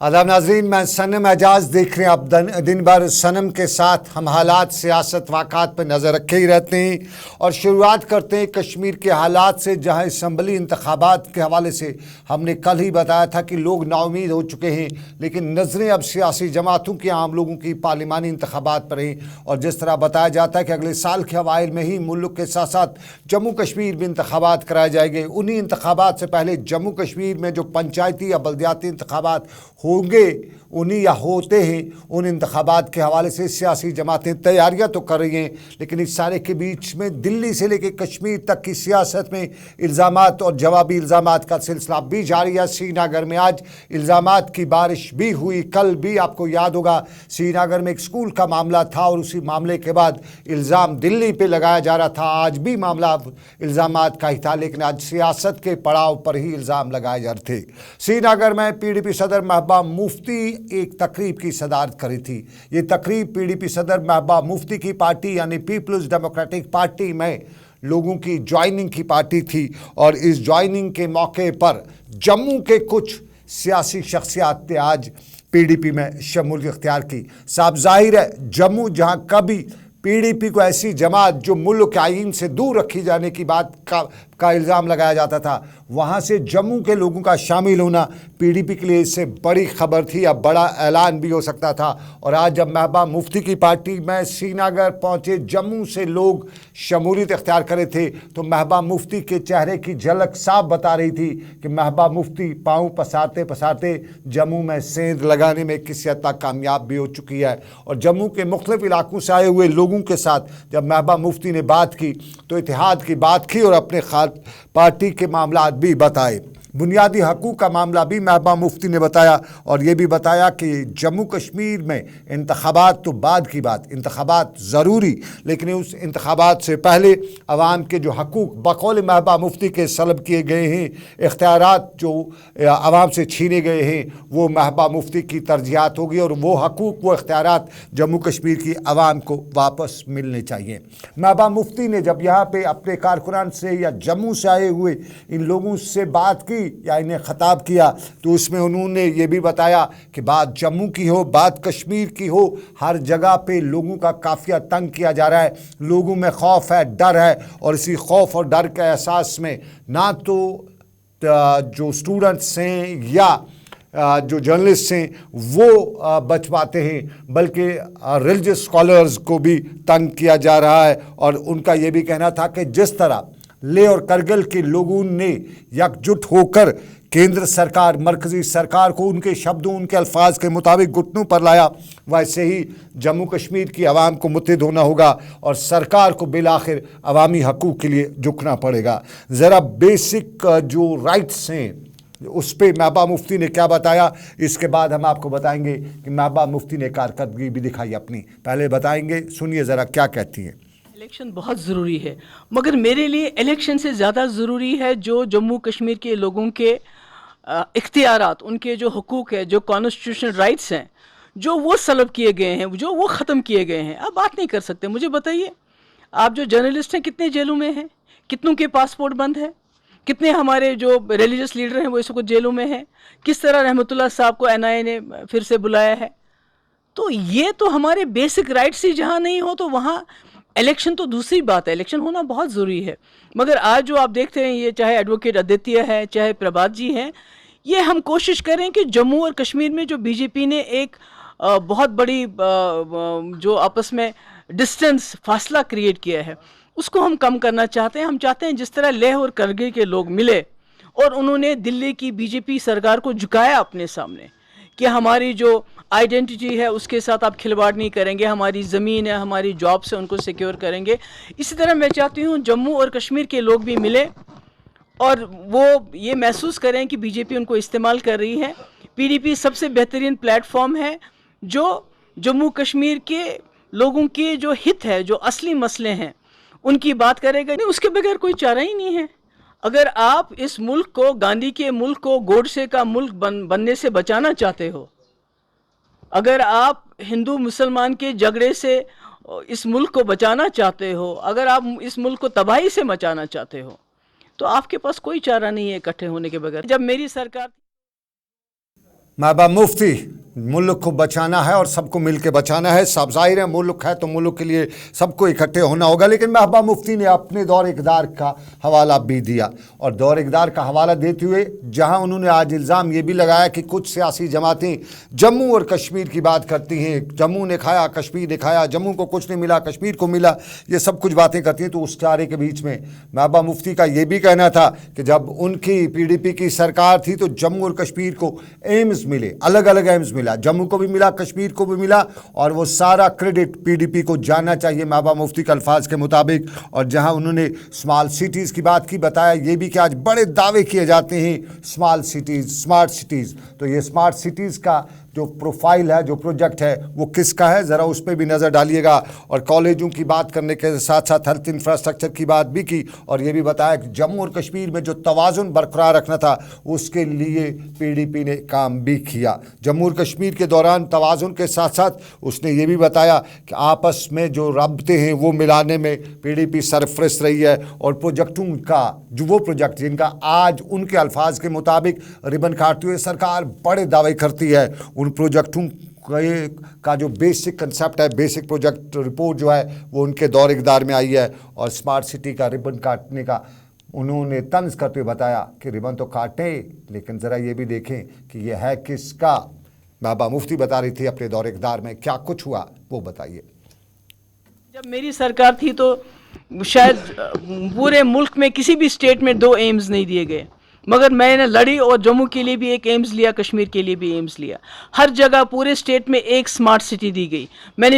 आदाब नाजरीन, मैं सनम एजाज देख रहे हैं। आप दिन भर सनम के साथ हम हालात, सियासत, वाक़ात पर नज़र रखे ही रहते हैं और शुरुआत करते हैं कश्मीर के हालात से, जहां असम्बली इंतखाबात के हवाले से हमने कल ही बताया था कि लोग नाउमीद हो चुके हैं, लेकिन नज़रें अब सियासी जमातों की, आम लोगों की पार्लिमानी इंतखाबात पर हैं। और जिस तरह बताया जाता है कि अगले साल के अवाइल में ही मुल्क के साथ साथ जम्मू कश्मीर में इंतखाबात कराए जाएंगे। उन्हीं इंतखाबात से पहले जम्मू कश्मीर में जो पंचायती या बल्दियाती इंतखाबात होंगे, उन्हीं या होते हैं, उन इंतखाबात के हवाले से सियासी जमातें तैयारियां तो कर रही हैं, लेकिन इस सारे के बीच में दिल्ली से लेकर कश्मीर तक की सियासत में इल्ज़ामात और जवाबी इल्ज़ामात का सिलसिला भी जारी है। श्रीनगर में आज इल्ज़ामात की बारिश भी हुई। कल भी आपको याद होगा श्रीनगर में एक स्कूल का मामला था और उसी मामले के बाद इल्ज़ाम दिल्ली पे लगाया जा रहा था। आज भी मामला इल्ज़ामात का ही था, लेकिन आज सियासत के पड़ाव पर ही इल्ज़ाम लगाए जा रहे थे। श्रीनगर में PDP सदर महबूबा मुफ्ती एक तकरीब की सदारत करी थी। ये तकरीब PDP सदर महबूबा मुफ्ती की पार्टी यानी पीपल्स डेमोक्रेटिक पार्टी में लोगों की ज्वाइनिंग की पार्टी थी और इस ज्वाइनिंग के मौके पर जम्मू के कुछ सियासी शख्सियात ने आज PDP में शमूलियत इख्तियार की। साफ जाहिर है, जम्मू जहां कभी PDP को ऐसी जमात जो मुल्क के आईन से दूर रखी जाने की बात का इल्ज़ाम लगाया जाता था, वहाँ से जम्मू के लोगों का शामिल होना PDP के लिए इससे बड़ी खबर थी या बड़ा ऐलान भी हो सकता था। और आज जब महबूबा मुफ्ती की पार्टी में श्रीनगर पहुँचे, जम्मू से लोग शमूलियत इख्तियार करे थे, तो महबूबा मुफ्ती के चेहरे की झलक साफ बता रही थी कि महबूबा मुफ्ती पाँव पसारते पसारते जम्मू में सेंध लगाने में किसी हद तक कामयाब भी हो चुकी है। और जम्मू के मुख्तलिफ इलाकों से आए हुए लोगों के साथ जब महबूबा मुफ्ती ने बात की तो इत्तेहाद की बात की और अपने पार्टी के मामलात भी बताए। बुनियादी हकूक़ का मामला भी महबूबा मुफ्ती ने बताया और ये भी बताया कि जम्मू कश्मीर में इंतखाबात तो बाद की बात, इंतखाबात ज़रूरी, लेकिन उस इंतखाबात से पहले अवाम के जो हकूक़ बकौल महबूबा मुफ्ती के सलब किए गए हैं, इख्तियारात जो अवाम से छीने गए हैं, वो महबूबा मुफ्ती की तरजीहात होगी और वो हकूक़, वो इख्तियारात जम्मू कश्मीर की अवाम को वापस मिलने चाहिए। महबूबा मुफ्ती ने जब यहाँ पर अपने कारकुनान से या जम्मू से आए हुए इन लोगों से बात की या इन्हें ख़ताब किया, तो उसमें उन्होंने ये भी बताया कि बात जम्मू की हो, बात कश्मीर की हो, हर जगह पे लोगों का काफ़िया तंग किया जा रहा है। लोगों में खौफ है, डर है, और इसी खौफ और डर के एहसास में ना तो जो स्टूडेंट्स हैं या जो जर्नलिस्ट हैं वो बच पाते हैं, बल्कि रिलीजियस स्कॉलर्स को भी तंग किया जा रहा है। और उनका ये भी कहना था कि जिस तरह लेह और करगिल के लोगों ने एकजुट होकर केंद्र सरकार, मरकज़ी सरकार को उनके शब्दों, उनके अल्फाज के मुताबिक घुटनों पर लाया, वैसे ही जम्मू कश्मीर की आवाम को मुत्तहिद होना होगा और सरकार को बिलाखिर अवामी हकूक़ के लिए झुकना पड़ेगा। ज़रा बेसिक जो राइट्स हैं उस पर महबूबा मुफ्ती ने क्या बताया, इसके बाद हम आपको बताएंगे कि महबूबा मुफ्ती ने कारकर्दगी भी दिखाई अपनी। पहले बताएंगे, सुनिए ज़रा क्या कहती हैं। इलेक्शन बहुत ज़रूरी है, मगर मेरे लिए इलेक्शन से ज़्यादा ज़रूरी है जो जम्मू कश्मीर के लोगों के इख्तियारात, उनके जो हुकूक है, जो कॉन्स्टिट्यूशनल राइट्स हैं, जो वो सलब किए गए हैं, जो वो ख़त्म किए गए हैं। आप बात नहीं कर सकते। मुझे बताइए, आप जो जर्नलिस्ट हैं कितने जेलों में हैं, कितनों के पासपोर्ट बंद है, कितने हमारे जो रिलीजियस लीडर हैं वो इस वक्त जेलों में हैं, किस तरह रहमतुल्लाह साहब को NIA ने फिर से बुलाया है। तो ये तो हमारे बेसिक राइट्स ही जहाँ नहीं हो तो वहाँ इलेक्शन तो दूसरी बात है। इलेक्शन होना बहुत ज़रूरी है, मगर आज जो आप देखते हैं, ये चाहे एडवोकेट आदित्य है, चाहे प्रभात जी हैं, ये हम कोशिश करें कि जम्मू और कश्मीर में जो BJP ने एक बहुत बड़ी जो आपस में डिस्टेंस, फासला क्रिएट किया है, उसको हम कम करना चाहते हैं। हम चाहते हैं जिस तरह लेह और करगिल के लोग मिले और उन्होंने दिल्ली की BJP सरकार को झुकाया अपने सामने कि हमारी जो आइडेंटिटी है उसके साथ आप खिलवाड़ नहीं करेंगे, हमारी ज़मीन है, हमारी जॉब से उनको सिक्योर करेंगे। इसी तरह मैं चाहती हूँ जम्मू और कश्मीर के लोग भी मिले और वो ये महसूस करें कि BJP उनको इस्तेमाल कर रही है। PDP सबसे बेहतरीन प्लेटफॉर्म है जो जम्मू कश्मीर के लोगों के जो हित है, जो असली मसले हैं, उनकी बात करेगा। नहीं, उसके बगैर कोई चारा ही नहीं है। अगर आप इस मुल्क को, गांधी के मुल्क को गोडसे का मुल्क बनने से बचाना चाहते हो, अगर आप हिंदू मुसलमान के झगड़े से इस मुल्क को बचाना चाहते हो, अगर आप इस मुल्क को तबाही से बचाना चाहते हो, तो आपके पास कोई चारा नहीं है इकट्ठे होने के बगैर। जब मेरी सरकार महबा मुफ्ती, मुल्क को बचाना है और सबको मिल के बचाना है। सब ज़ाहिर है मुल्क है तो मुल्क के लिए सबको इकट्ठे होना होगा, लेकिन महबा मुफ्ती ने अपने दौर इक़्तिदार का हवाला भी दिया, और दौर इक़्तिदार का हवाला देते हुए जहां उन्होंने आज इल्ज़ाम ये भी लगाया कि कुछ सियासी जमातें जम्मू और कश्मीर की बात करती हैं, जम्मू ने खाया कश्मीर ने खाया, जम्मू को कुछ नहीं मिला कश्मीर को मिला, ये सब कुछ बातें करती हैं। तो उस चारे के बीच में महबा मुफ्ती का ये भी कहना था कि जब उनकी PDP की सरकार थी तो जम्मू और कश्मीर को एम्स मिले, अलग अलग एम्स मिला, जम्मू को भी मिला कश्मीर को भी मिला, और वो सारा क्रेडिट PDP को जाना चाहिए महबा मुफ्ती के अल्फाज के मुताबिक। और जहां उन्होंने स्मॉल सिटीज़ की बात की, बताया ये भी कि आज बड़े दावे किए जाते हैं स्मॉल सिटीज़ स्मार्ट सिटीज़, तो ये स्मार्ट सिटीज़ का जो प्रोफाइल है, जो प्रोजेक्ट है, वो किसका है, ज़रा उस पर भी नज़र डालिएगा। और कॉलेजों की बात करने के साथ साथ हेल्थ इंफ्रास्ट्रक्चर की बात भी की, और ये भी बताया कि जम्मू और कश्मीर में जो तवाज़ुन बरकरार रखना था उसके लिए PDP ने काम भी किया। जम्मू और कश्मीर के दौरान तवाज़ुन के साथ साथ उसने ये भी बताया कि आपस में जो राब्ते हैं वो मिलाने में PDP सरफरस्त रही है, और प्रोजेक्टों का जो वो प्रोजेक्ट जिनका आज उनके अल्फाज के मुताबिक रिबन काटते हुए सरकार बड़े दावे करती है, उन प्रोजेक्टों का जो बेसिक कंसेप्ट है, बेसिक प्रोजेक्ट रिपोर्ट जो है वो उनके दौर इक़्तिदार में आई है। और स्मार्ट सिटी का रिबन काटने का उन्होंने तंज करते हुए बताया कि रिबन तो काटे, लेकिन ज़रा ये भी देखें कि ये है किसका। महबा मुफ्ती बता रही थी अपने दौर इक़्तिदार में क्या कुछ हुआ, वो बताइए। जब मेरी सरकार थी तो शायद पूरे मुल्क में किसी भी स्टेट में 2 एम्स नहीं दिए गए, मगर मैंने लड़ी और जम्मू के लिए भी एक एम्स लिया, कश्मीर के लिए भी एम्स लिया। हर जगह पूरे स्टेट में एक स्मार्ट सिटी दी गई। मैंने